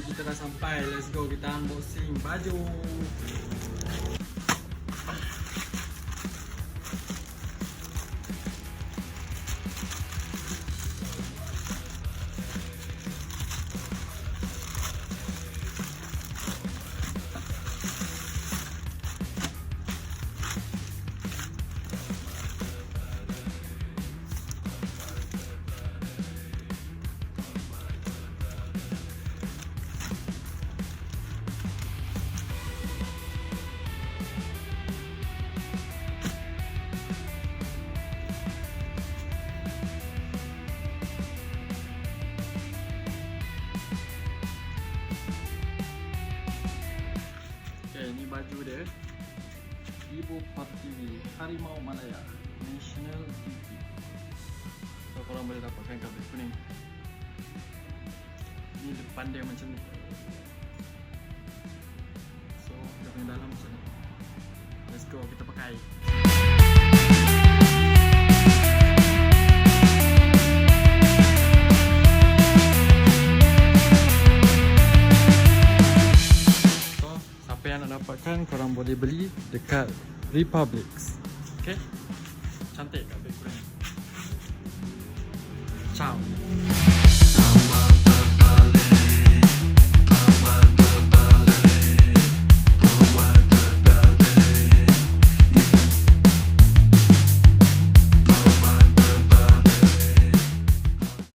kita dah sampai. Let's go, kita unboxing baju. Ini baju dia, Ibu Pertiwi Harimau Malaya National TV. So korang boleh dapatkan kabel kuning. Ini depan dia macam ni. So dia punya dalam macam ni. Let's go, kita pakai. Apa yang nak dapatkan, korang boleh beli dekat Republix. Okay? Cantik kat beg kurang. Ciao.